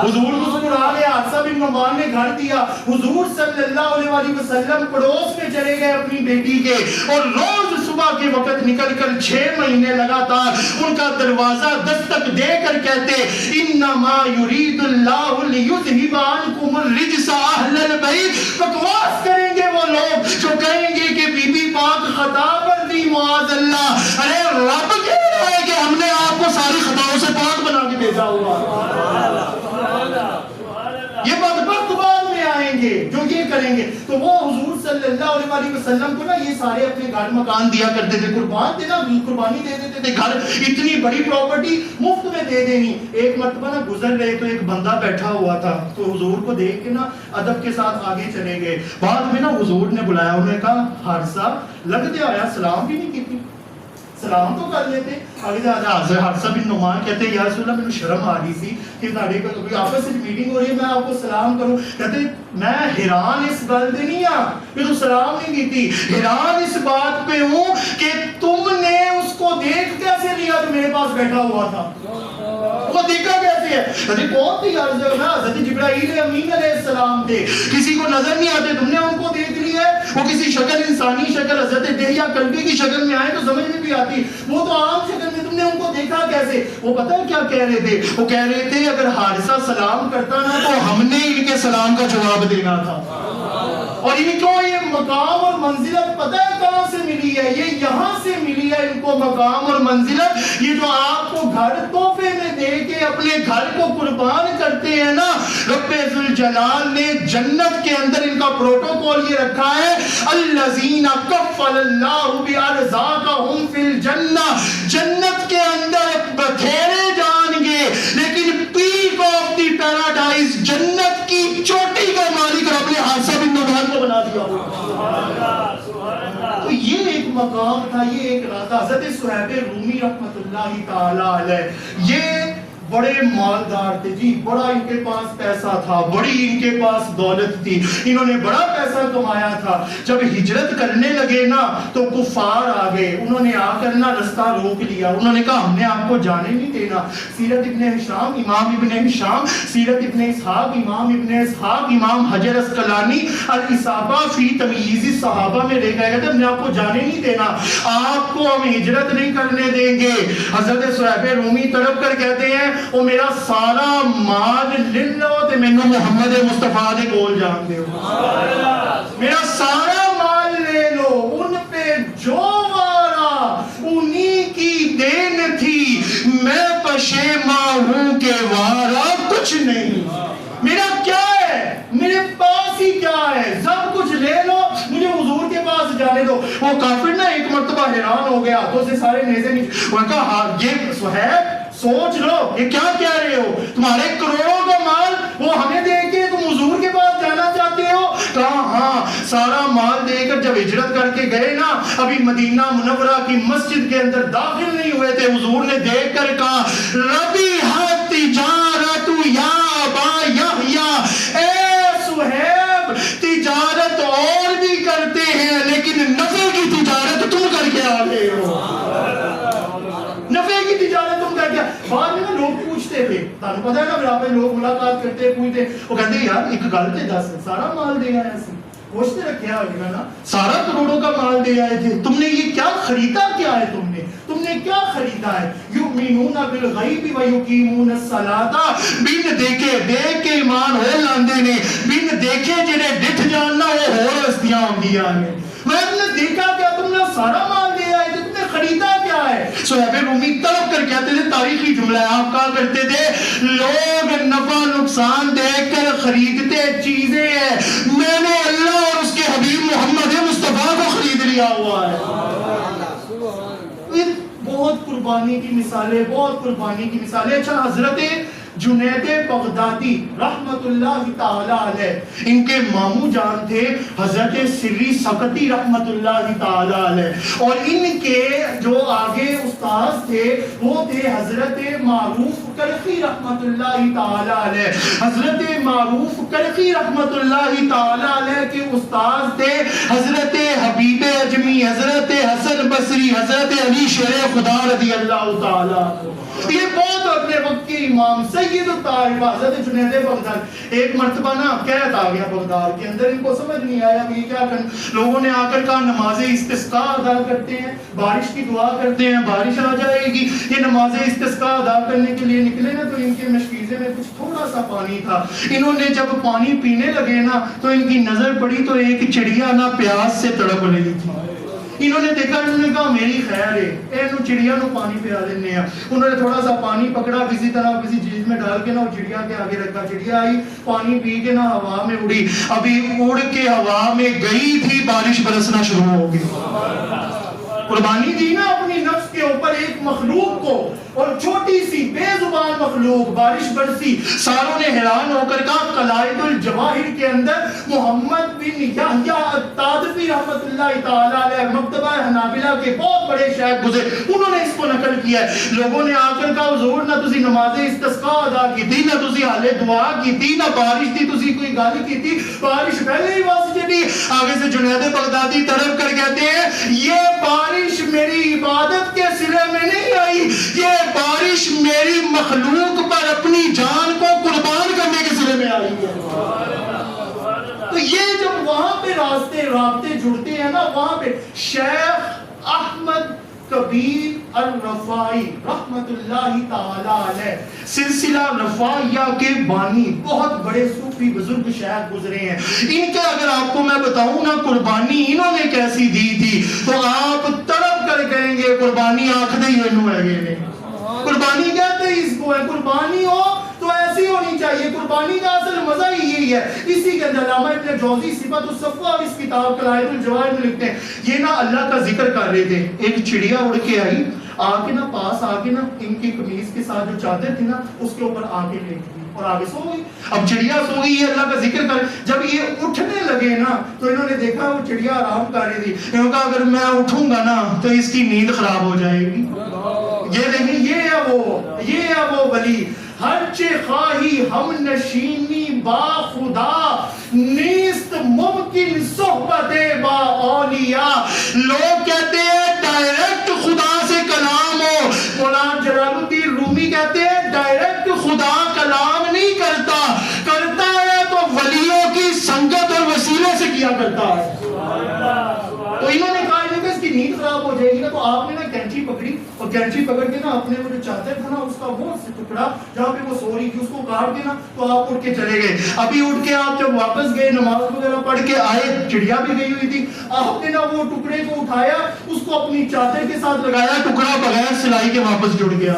حضور کو مسکرا لے, حارثہ بن نعمان نے گھر دیا. حضور صلی اللہ علیہ وسلم پڑوس میں چلے گئے اپنی بیٹی کے, اور روز صبح کے وقت نکل کر 6 مہینے لگاتار ان کا دروازہ دستک دے کر کہتے انما یرید اللہ لیذھب عنکم الرجس اہل البیت. بکواس کریں گے وہ لوگ جو کہیں گے کہ بی بی پاک خطا پر دی معاذ اللہ. ارے رب کہہ رہا ہے کہ ہم نے آپ کو ساری خطاؤں سے پاک بنا کے بھیجا ہوا. یہ بدبخت بعد میں آئیں گے جو یہ کریں گے. تو وہ حضور صلی اللہ علیہ وسلم کو نا یہ سارے اپنے گھر مکان دیا کرتے تھے, قربان تھے نا, قربانی دے دیتے تھے. گھر اتنی بڑی پراپرٹی مفت میں دے دینی. ایک مرتبہ نا گزر رہے تو ایک بندہ بیٹھا ہوا تھا, تو حضور کو دیکھ کے نا ادب کے ساتھ آگے چلے گئے. بعد میں نا حضور نے بلایا, انہوں نے کہا حارثہ لگتے آیا, سلام بھی نہیں کی, سلام تو کر لیتے. آگے حارثہ بن نعمان کہتے یا رسول اللہ, مجھے شرم آ رہی سی کہ تاڑے کا کوئی آپس میں میٹنگ ہو رہی ہے, میں آپ کو سلام کروں. کہتے میں حیران اس گل دے نہیں ہاں کہ تو سلام نہیں کیتی, حیران اس بات پہ ہوں کہ تم نے اس کو دیکھ کیسے لیا جو میرے پاس بیٹھا ہوا تھا. وہ دیکھا کیسے ہے؟ حضرت کون تھی یار, حضرت جبرائیل امین علیہ السلام تھے, کسی کو نظر نہیں آتے, تم نے ان کو دیکھ لیا ہے. وہ کسی شکل, انسانی شکل, حضرت دہیہ کلبی کی شکل میں آئے تو سمجھ میں بھی آتی, وہ تو عام شکل میں, تم نے ان کو دیکھا کیسے؟ وہ پتہ ہے کیا کہہ رہے تھے؟ وہ کہہ رہے تھے اگر حارثہ سلام کرتا نا تو ہم نے ان کے سلام کا جواب دینا تھا. اور ان کو یہ مقام اور منزلت پتہ ہے کہاں سے ملی ہے؟ یہ یہاں سے ملی ہے ان کو وہ مقام اور منزلت، یہ جو آپ کو گھر تحفے میں دے کے اپنے گھر کو قربان کرتے ہیں نا، رب ذوالجلال نے جنت کے اندر ان کا پروٹوکول یہ رکھا ہے، الذین کفل اللہ بارزاقہم فی الجنہ، جنت کے اندر بتھیرے جائیں گے لیکن پیک آف دی پیراڈائز، جنت کی چوٹی کا مالک رب نے حاصل بن نبھان کو بنا دیا ہوگا۔ تو یہ ایک مقام تھا، یہ ایک راستہ۔ حضرت صہیب رومی رحمت اللہ تعالی علیہ یہ بڑے مالدار تھے جی، بڑا ان کے پاس پیسہ تھا، بڑی ان کے پاس دولت تھی، انہوں نے بڑا پیسہ کمایا تھا۔ جب ہجرت کرنے لگے نا تو کفار آ گئے، انہوں نے آ کر نا رستہ روک لیا، انہوں نے کہا ہم نے آپ کو جانے نہیں دینا۔ سیرت ابن ہشام، امام ابن ہشام، سیرت ابن اسحاق، امام ابن اسحاق، امام حجر اسقلانی الاصابہ فی تمییز الصحابہ میں لے گئے کہ ہم نے آپ کو جانے نہیں دینا، آپ کو ہم ہجرت نہیں کرنے دیں گے۔ حضرت صہیب رومی تڑپ کر کہتے ہیں وہ میرا سارا مال لے لو تے مینوں محمد مصطفیٰ دے کول جان دیو، میرا سارا مال لے لو، ان پہ جو وارا انہی کی دین تھی، میں پشیماں ہوں کہ وارا کچھ نہیں، میرا کیا ہے، میرے پاس ہی کیا ہے، سب کچھ لے لو، مجھے حضور کے پاس جانے دو۔ وہ کافر نا ایک مرتبہ حیران ہو گیا، تو سے سارے نیزے نہیں، وہ کہا ہاں یہ صہیب سوچ لو یہ کیا کہہ رہے ہو، تمہارے کروڑوں کا مال وہ ہمیں دے کے تم حضور کے پاس جانا چاہتے ہو؟ کہا ہاں، سارا مال دے کر جب ہجرت کر کے گئے نا، ابھی مدینہ منورہ کی مسجد کے اندر داخل نہیں ہوئے تھے، حضور نے دیکھ کر کہا ربیحت تجارت یا ابا یحییٰ، اے صہیب تجارت اور بھی کرتے ہیں لیکن نفع کی تجارت تم کر کے آ گئے ہو، نفع کی تجارت تم کر کے۔ بعد میں نا لوگ پوچھتے تھے، تانوں پتہ ہے نا برا پہ لوگ ملاقات کرتے پوچھتے، وہ کہتے ہیں یار ایک گل تے دس، سارا مال دے آیا سی، پوچھتے رکھیا ہوگا نا، سارا کروڑوں کا مال دے آئے تھے، تم نے یہ کیا خریدا، کیا ہے تم نے کیا خریدا ہے؟ یؤمنون بالغیب ویقیمون الصلاۃ، بن دیکھے دیکھ کے ایمان ہو لاندے نے، بن دیکھے جڑے ڈٹھ جاننا وہ ہور ہستیاں ہوندیاں نے۔ میں نے دیکھا کیا، تم نے سارا مال دے آئے تھے، تم نے خریدا کیا ہے؟ صہیب رومی تڑپ کر کہتے تھے، تاریخی جملہ ہے، آپ کہا کرتے تھے لوگ نفع نقصان دیکھ کر خریدتے چیزیں ہیں، میں نے اللہ اور اس کے حبیب محمد مصطفیٰ کو خرید لیا ہوا ہے۔ بہت قربانی کی مثالیں، بہت قربانی کی مثالیں۔ اچھا، حضرت جنید بغدادی رحمت اللہ تعالی علیہ، ان کے ماموں جان تھے حضرت سری سقطی رحمت اللہ تعالی علیہ، اور ان کے جو آگے استاذ تھے وہ تھے حضرت معروف کرخی رحمت اللہ تعالی علیہ۔ حضرت معروف کرخی رحمت اللہ تعالی علیہ کے استاذ تھے حضرت حبیب اجمی، حضرت حسن بصری، حضرت علی شیر خدا رضی اللہ تعالی۔ یہ بہت اپنے وقت کے امام سید الطائف حضرت جنید بغداد، ایک مرتبہ نا قحط آ گیا بغداد کے اندر، ان کو سمجھ نہیں آیا کہ یہ کیا کریں، لوگوں نے آ کر کہا نماز استسقاء ادا کرتے ہیں، بارش کی دعا کرتے ہیں، بارش آ جائے گی۔ یہ نماز استسقاء ادا کرنے کے لیے نکلے نا تو ان کے مشکیزے میں کچھ تھوڑا سا پانی تھا، انہوں نے جب پانی پینے لگے نا تو ان کی نظر پڑی تو ایک چڑیا نا پیاس سے تڑپ رہی تھی، انہوں نے دیکھا، انہوں نے کہا میری خیر ہے، اینو چڑیا نو پانی پیا دینے ہیں۔ انہوں نے تھوڑا سا پانی پکڑا کسی طرح کسی چیز میں ڈال کے نا وہ چڑیا کے آگے رکھا، چڑیا آئی پانی پی کے نا ہوا میں اڑی، ابھی اڑ کے ہوا میں گئی تھی بارش برسنا شروع ہو گئی۔ قربانی دی نا اپنی نفس کے اوپر ایک مخلوق کو، اور چھوٹی سی بے زبان مخلوق، بارش برسی، ساروں نے حیران ہو کر کہا قلائد الجواہر کے اندر محمد بن یحییٰ التادفی رحمت اللہ تعالی علیہ، مکتبہ حنابلہ کے بہت بڑے شیخ گزرے، انہوں نے اس کو نقل کیا ہے۔ لوگوں نے آ کر کہا حضور نہ تسی نماز استسقاء ادا کی تھی، نہ تسی حال دعا کی تھی، نہ بارش تھی تسی کوئی گل کی تھی، بارش پہلے ہی واسطے چڑی۔ آگے سے جنید بغدادی تڑپ کر کہتے ہیں یہ بارش میری عبادت کے سلے میں نہیں آئی، یہ بارش میری مخلوق پر اپنی جان کو قربان کرنے کے سلے میں آئی ہے۔ تو یہ جب وہاں پہ رابطے جڑتے ہیں نا، وہاں پہ شیخ احمد کبیر الرفاعی رحمت اللہ تعالی علیہ، سلسلہ رفاعیہ کے بانی، بہت بڑے صوفی بزرگ شیخ گزرے ہیں، ان کے اگر آپ کو میں بتاؤں نا قربانی انہوں نے کیسی دی تھی تو آپ تڑپ کر کہیں گے قربانی آخدے ہی انہوں ہے گے قربانی کہتے ہیں اس کو ہے قربانی ہو تو ایسی ہونی چاہیے قربانی کا اصل مزہ ہی یہی ہے اسی کے اندر علامہ ابن جوزی صفت الصفوہ اس کتاب قلائد الجواہر میں لکھتے ہیں یہ نا اللہ کا ذکر کر رہے تھے ایک چڑیا اڑ کے آئی آ کے نا پاس آ کے نا ان کی قمیض کے ساتھ جو چادر تھی نا اس کے اوپر آ کے لیٹ گئی اور آگے سو گئی اب چڑیا سو گئی یہ اللہ کا ذکر کر جب یہ اٹھنے لگے نا تو انہوں نے دیکھا وہ چڑیا آرام کر رہی تھی انہوں نے کہا اگر میں اٹھوں گا نا تو اس کی نیند خراب ہو جائے گی یہ دیکھیں یہ ہے وہ ولی ہرچہ خواہی ہم نشینی با خدا نیست ممکن صحبت با اولیاء لوگ کہتے ہیں ڈائریکٹ خدا سے کلام ہو مولانا جلال الدین رومی کہتے ہیں ڈائریکٹ خدا کلام نہیں کرتا ہے تو ولیوں کی سنگت اور وسیلے سے کیا کرتا ہے تو انہوں نے کہا کہ اس کی نیند خراب ہو جائے گی نا تو آپ نے نا کینچی پکڑی اور کینچی پکڑ کے نا اپنے وہ جو چادر تھا نا اس کا وہ ٹکڑا جہاں پہ وہ سو رہی تھی اس کو کاٹ کے نا تو آپ اٹھ کے چلے گئے ابھی اٹھ کے آپ جب واپس گئے نماز وغیرہ پڑھ کے آئے چڑیا بھی گئی ہوئی تھی آپ نے نا وہ ٹکڑے کو اٹھایا اس کو اپنی چادر کے ساتھ لگایا ٹکڑا بغیر سلائی کے واپس جڑ گیا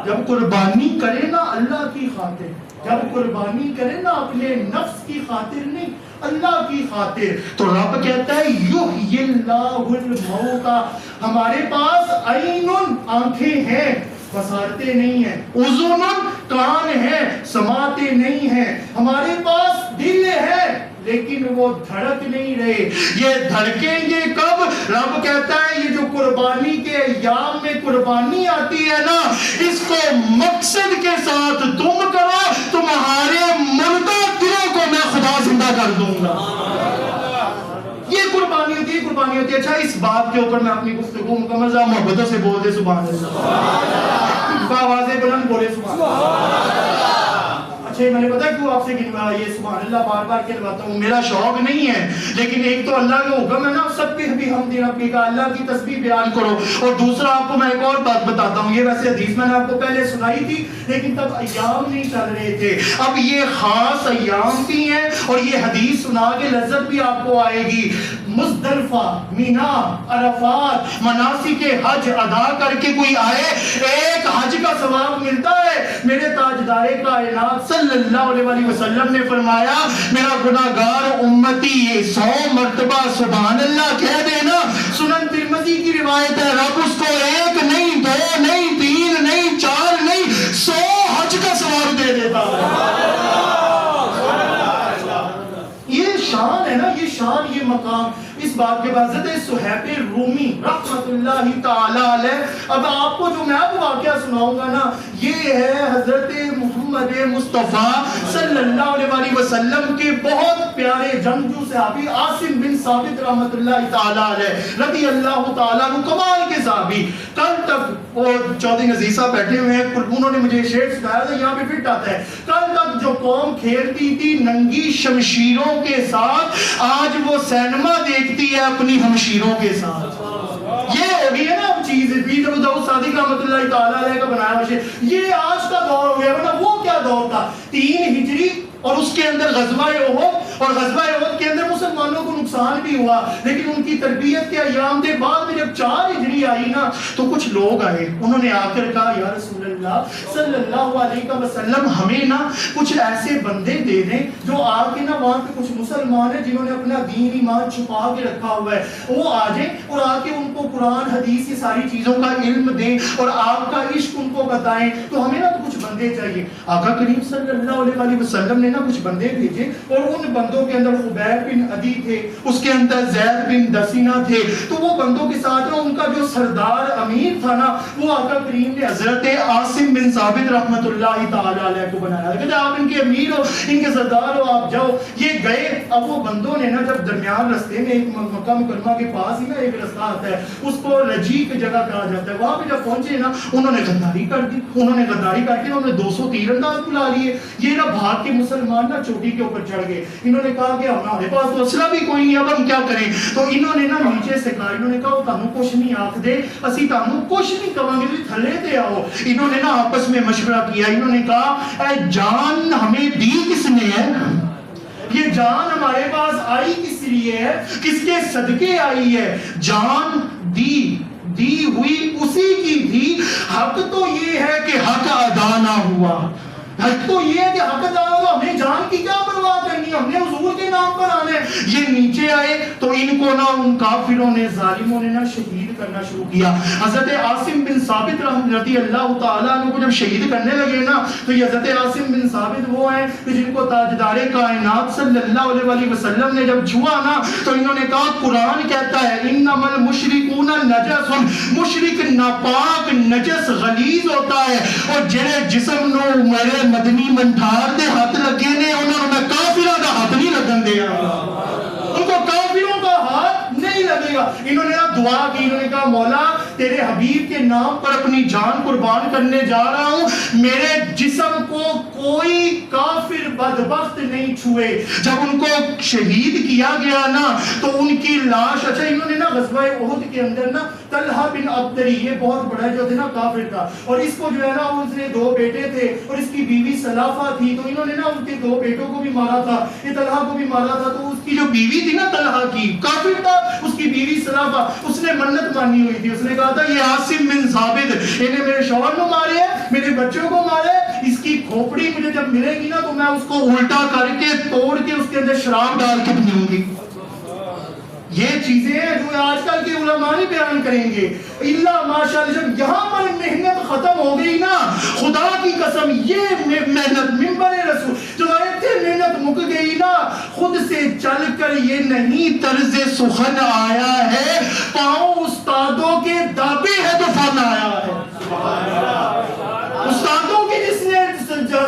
جب قربانی کرے نا اللہ کی خاطر جب قربانی کرے نا اپنے نفس کی خاطر نہیں اللہ کی خاطر تو رب کہتا ہے یحیی اللہ الموتى ہمارے پاس عین آنکھیں ہیں بصارتیں نہیں ہیں اذن کان ہیں سماعتیں نہیں ہیں ہمارے پاس دل ہے لیکن وہ دھڑک نہیں رہے یہ دھڑکیں گے کب رب کہتا ہے یہ جو قربانی کے ایام میں قربانی آتی ہے نا اس کو مقصد کے ساتھ تم کرو تمہارے مردہ دلوں کو میں خدا زندہ کر دوں گا یہ قربانی ہوتی ہے اچھا اس بات کے اوپر میں اپنی گفتگو مکمل محبتوں سے بول دے سبحان اللہ آوازیں بلند بولے سبحان اللہ اچھا میں نے پتا کیوں آپ سے یہ سبحان اللہ بار بار کہلواتا ہوں میرا شوق نہیں ہے لیکن ایک تو اللہ کا حکم ہے نا سب پہ بھی حمد ربی کا اللہ کی تسبیح بیان کرو اور دوسرا آپ کو میں ایک اور بات بتاتا ہوں یہ ویسے حدیث میں نے آپ کو پہلے سنائی تھی لیکن تب ایام نہیں چل رہے تھے اب یہ خاص ایام بھی ہیں اور یہ حدیث سنا کے لذت بھی آپ کو آئے گی مزدلفہ مینا عرفات مناسک حج ادا کر کے کوئی آئے ایک حج کا ثواب ملتا ہے میرے تاجدار کائنات صلی اللہ علیہ وسلم نے فرمایا میرا گناہگار امتی 100 مرتبہ سبحان اللہ کہہ دینا سنن ترمذی کی روایت ہے رب اس کو 1 نہیں 2 نہیں 3 نہیں 4 نہیں 100 حج کا ثواب دے دیتا ہے یہ شان ہے نا یہ شان یہ مقام اس بات کے بعد حضرت صہیب رومی رحمت اللہ تعالی علیہ اب آپ کو جو میں اب واقعہ سناؤں گا نا یہ ہے حضرت محمد مصطفیٰ صلی اللہ علیہ وسلم کے بہت پیارے جنگجو صحابی عاصم بن ثابت رحمت اللہ تعالی علیہ رضی اللہ تعالیٰ عنہ کمال کے صحابی کل تک وہ چودھری عزیز صاحب بیٹھے ہوئے ہیں انہوں نے مجھے شعر سنایا تھا یہاں پہ فٹ آتا ہے کل تک جو قوم کھیلتی تھی ننگی شمشیروں کے ساتھ آج وہ سینما دیکھتی ہے اپنی ہمشیروں کے ساتھ یہ ہوگی ہے نا اب چیز بیت ابو داؤد صادق رحمۃ اللہ تعالیٰ علیہ کا بنایا ہوا شعر یہ آج کا دور ہو گیا ورنہ وہ کیا دور تھا 3 ہجری اور اس کے اندر غزوہ احد اور غزوہ احد کے اندر مسلمانوں کو نقصان بھی ہوا لیکن ان کی تربیت کے ایام کے بعد میں جب 4 ہجری آئی نا تو کچھ لوگ آئے انہوں نے آ کر کہا یا رسول اللہ صلی اللہ علیہ وسلم ہمیں نا کچھ ایسے بندے دے دیں جو آ کے نا وہاں پہ کچھ مسلمان ہیں جنہوں نے اپنا دین ایمان چھپا کے رکھا ہوا ہے وہ آ جائیں اور آ کے ان کو قرآن حدیث کی ساری چیزوں کا علم دیں اور آپ کا عشق ان کو بتائیں تو ہمیں نا کچھ بندے چاہیے آقا کریم صلی اللہ علیہ وسلم نے کچھ بندے بھیجے اور ان بندوں کے اندر خبیب بن عدی تھے اس کے اندر زید بن دسینہ تھے تو وہ بندوں کے ساتھ نا ان کا جو سردار امیر تھا نا وہ آقا کریم نے حضرت عاصم بن ثابت رحمت اللہ تعالی علیہ کو بنایا کہتے آپ ان کے امیر ہو ان کے سردار ہو آپ جاؤ یہ گئے اب وہ بندوں نے نا جب درمیان رستے میں ایک مکہ مکرمہ کے پاس ہی نا ایک رستہ آتا ہے اس کو رجیق جگہ کہا جاتا ہے وہاں پہ جب پہنچے نا انہوں نے غداری کر دی انہوں نے غداری کر کے انہوں نے 200 تیر انداز بلا لیے یہ نا بھاگ کے مسلمان چوٹی کے اوپر چڑھ گئے انہوں نے کہا کہ ہمارے پاس تو اسلحہ بھی کوئی نہیں اب ہم کیا کریں تو انہوں نے نا نیچے سے کہا انہوں نے کہا تانوں کچھ نہیں آکھ دے اسی تانوں کچھ نہیں کہاں گے تھلے تے آؤ انہوں نے نا آپس میں مشورہ کیا انہوں نے کہا اے جان ہمیں دی کس نے ہے یہ جان ہمارے پاس آئی کس لیے ہے کس کے صدقے آئی ہے جان دی ہوئی اسی کی تھی. حق تو یہ ہے کہ حق ادا نہ ہوا. حق تو یہ ہے کہ حق ادا نہ ہوا. ہمیں جان کی کیا پرواہ کرنی ہے, ہم نے حضور کے نام پر آنا ہے. یہ نیچے آئے تو ان کو نہ ان کافروں نے, ظالموں نے نہ شہید کرنا شروع کیا. حضرت عاصم بن ثابت رضی اللہ تعالیٰ عنہ کو جب شہید کرنے لگے نا, تو یہ حضرت عاصم بن ثابت وہ ہیں کہ جن کو تاجدار کائنات صلی اللہ علیہ وسلم نے جب چھوا نا, تو انہوں نے کہا قرآن کہتا ہے انما المشرکون نجس, مشرک ناپاک نجس غلیظ ہوتا ہے. اور جڑے جسم نو میرے مدنی منٹھار دے ہاتھ لگے نے, انہوں نے کافروں دا ہاتھ نہیں لگن دیا, ان کو کافروں کا ہاتھ نہیں لگے گا. انہوں نے دعا کی, انہوں نے کہا مولا تیرے حبیب کے نام پر اپنی جان قربان کرنے جا رہا ہوں, میرے جسم کو کوئی کافر بدبخت نہیں چھوئے. جب ان کو شہید کیا گیا نا, تو ان کی لاش, اچھا انہوں نے نا غزوہ احد کے اندر نا طلحہ بن عبدری, یہ بہت بڑا جو تھا نا کافر تھا, اور اس کو جو ہے نا اس نے 2 بیٹے تھے اور اس کی بیوی سلافہ تھی, تو انہوں نے نا ان کے 2 بیٹوں کو بھی مارا تھا, یہ طلحہ کو بھی مارا تھا. تو اس کی جو بیوی تھی نا طلحہ کی, کافر تھا, اس کی بیوی سلافہ, اس نے منت مانی ہوئی تھی. اس نے کہا تھا یہ عاصم بن ثابت انہیں میرے شوہر کو مارے ہیں, میرے بچوں کو مارے, اس کی کھوپڑی مجھے جب ملے گی نا تو میں اس کو الٹا کر کے توڑ کے اس کے اندر شراب ڈال کے پیوں گی. یہ چیزیں ہیں جو آج کل کے علماء نہیں بیان کریں گے اللہ ماشاءاللہ. جب یہاں پر محنت ختم ہو گئی نا, خدا کی قسم یہ محنت منبر رسول جو ایسے محنت مک گئی نا, خود سے چل کر یہ نہیں طرز سخن آیا ہے, پاؤں استادوں کے دابے ہے تو فن آیا ہے. استادوں کے جس نے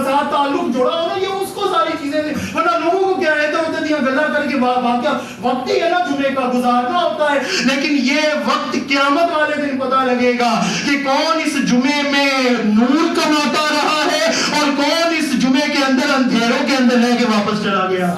ساتھ تعلق جوڑا ہو نا, یہ اس کو ساری چیزیں, ورنہ لوگوں کو کیا ہے تو دیا گلا کر کے واقعہ وقت ہی ہے نا جمعے کا گزارنا ہوتا ہے. لیکن یہ وقت قیامت والے دن پتہ لگے گا کہ کون اس جمعے میں نور کماتا رہا ہے اور کون اس جمعے کے اندر اندھیروں کے اندر رہ کے واپس چلا گیا.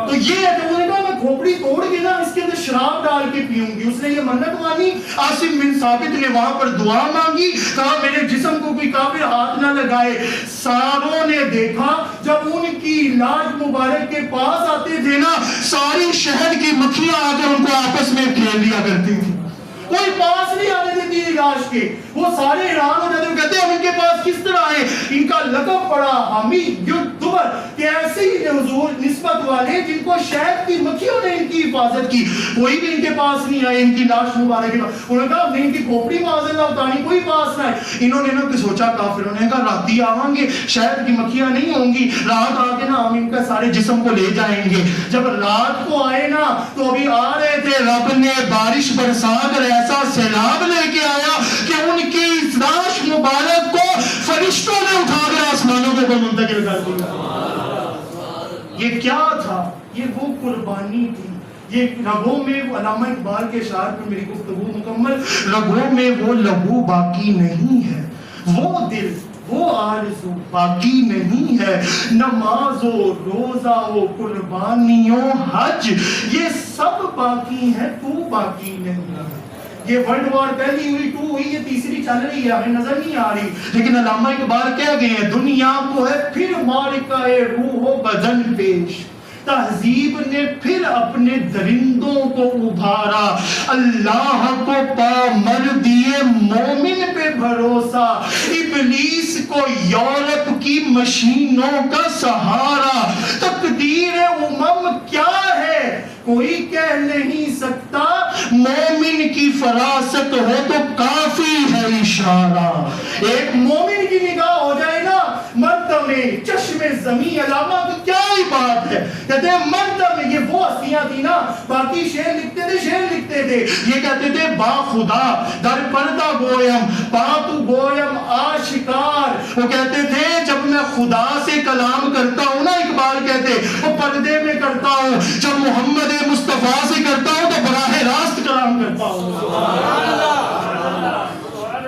تو یہ ہے جو میں کھوپڑی توڑ کے نا اس کے اندر شراب ڈال کے پیوں گی. اس نے یہ منت مانی. عاصم بن ثابت نے وہاں پر دعا مانگی, کہا میرے جسم کو کوئی کافر ہاتھ نہ لگائے. ساروں نے دیکھا جب ان کی لاش مبارک کے پاس آتے تھے نا, ساری شہر کی مکھیاں آ کر ان کو آپس میں کھیل لیا کرتی تھی. کوئی پاس نہیں آنے دیتی تھی لاش کے. وہ سارے حیران ہو جاتے ہیں, کہتے ہیں ہم ان کے پاس کس طرح آئے. ان کا لقب پڑا حمید یدبر, کہ ایسے ہی حضور نسبت والے جن کو شہد کی مکھیوں نے ان کی حفاظت کی, کوئی بھی ان کے پاس نہیں آئے ان کی لاش مبارک کے پاس. انہوں نے کہا نہیں ان کی کھوپڑی معاذ اللہ اتاری, کوئی پاس نہ آئے. انہوں نے نا سوچا کافروں نے کہا راتی آویں گے, شہد کی مکھیاں نہیں ہوں گی, رات آ کے نا ہم ان کا سارے جسم کو لے جائیں گے. جب رات کو آئے نا تو ابھی آ رہے تھے, رب نے بارش برسا کر ایسا سیلاب لے کے آیا کہ ان کی لاش مبارک کو فرشتوں نے اٹھا کر آسمانوں کے اوپر منتقل کر دیا. یہ کیا تھا, یہ وہ قربانی تھی. یہ رگوں میں, علامہ اقبال کے اشعار پر میری گفتگو مکمل, رگوں میں وہ لہو باقی نہیں ہے, وہ دل وہ آرزو باقی نہیں ہے, نماز و روزہ و قربانیوں حج یہ سب باقی ہے, تو باقی نہیں ہے. یہ ورلڈ وار پہلی ہوئی, 2 ہوئی, یہ تیسری چل رہی ہے, ہمیں نظر نہیں آ رہی. لیکن علامہ اقبال کہہ گئے ہیں دنیا کو ہے پھر مارکہ روح و بدن پیش, تہذیب نے پھر اپنے درندوں کو ابھارا, اللہ کو پامر دیے مومن پہ بھروسہ, ابلیس کو یورپ کی مشینوں کا سہارا. تقدیر امم کیا ہے کوئی کہہ نہیں سکتا, مومن کی فراست ہو تو کافی ہے اشارہ. ایک مومن کی نگاہ ہو جائے نا مردم چشم زمین, علامہ تو کیا ہی بات ہے. کہتے ہیں مردم, یہ وہ ہستیاں تھی نا, باقی شعر لکھتے تھے, یہ کہتے تھے با خدا در پردہ گویم باتو گویم آشکار. وہ کہتے تھے جب میں خدا سے کلام کرتا ہوں نا, اقبال کہتے وہ پردے میں کرتا ہوں, جب محمد مصطفیٰ سے کرتا ہوں تو براہ راست کلام کرتا ہوں.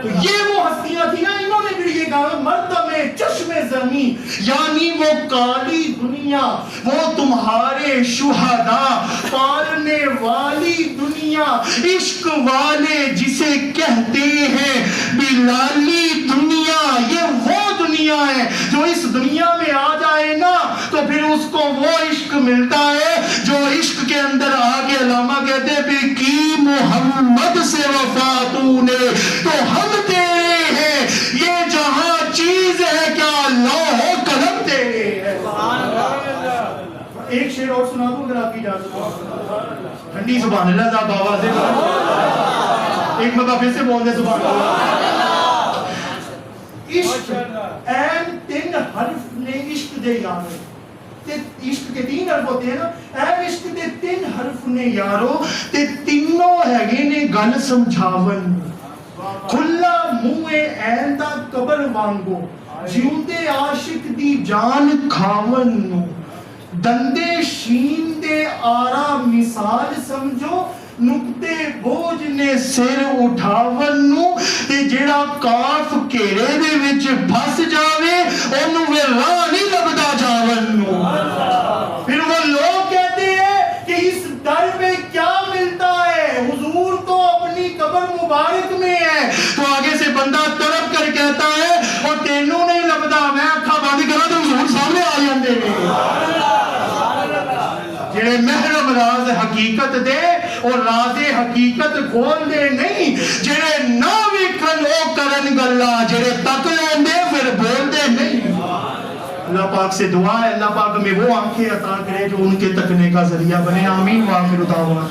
تو یہ وہ ہستیاں تھی نا, انہوں نے بھی یہ کہا مردم چشم زمین, یعنی وہ کالی دنیا, وہ تمہارے شہداء, پالنے والی دنیا, عشق والے جسے کہتے ہیں بلالی دنیا, یہ وہ دنیا دنیا ہے. جو اس دنیا میں آ جائے نا تو پھر اس کو وہ عشق ملتا ہے جو عشق کے اندر آگے علامہ کہتے ہیں بھی کی محمد سے وفا تو نے تو ہم تیرے ہیں, یہ جہاں چیز ہے کیا لوح و قلم تیرے ہے. ایک شعر اور سنا دوں اگر آپ کی اجازت ہو. ٹھنڈی سبحان اللہ صاحب بابا سے ایک مرتبہ پھر سے بول دے سبحان اللہ. عشق این تین حرف نے عشق دے یارو, تے عشق کے تین حرف ہوتے ہیں نا, اے عشق دے تین حرف نے یارو تے تینوں ہے نے گل سمجھاون. کھلا منہ این دا قبر وانگو جیوندے عاشق دی جان کھاون نو. دندے شین دے آرا مثال سمجھو نکتے بوجھ نے سر اٹھاون نو. تے جیڑا کاف کیرے دے وچ پھس جاوے اونوں وے راہ نہیں لبدا جاون نو. پھر وہ لوگ کہتے ہیں کہ اس در میں کیا ملتا ہے, حضور تو اپنی قبر مبارک میں ہے. تو آگے سے بندہ تڑپ کر کہتا ہے اور تینوں نہیں لبدا, میں اکھا بند کرا تو حضور سامنے آ جاندے نے. جڑے محرم راز حقیقت دے اور راز حقیقت کھول دے نہیں, جڑے نہ ویکھن او کرن گلاں, جڑے تک لیندے پھر بول دے نہیں. اللہ پاک سے دعا ہے اللہ پاک ہمیں وہ آنکھیں عطا کرے جو ان کے تکنے کا ذریعہ بنے. آمین. وآخر دعوانا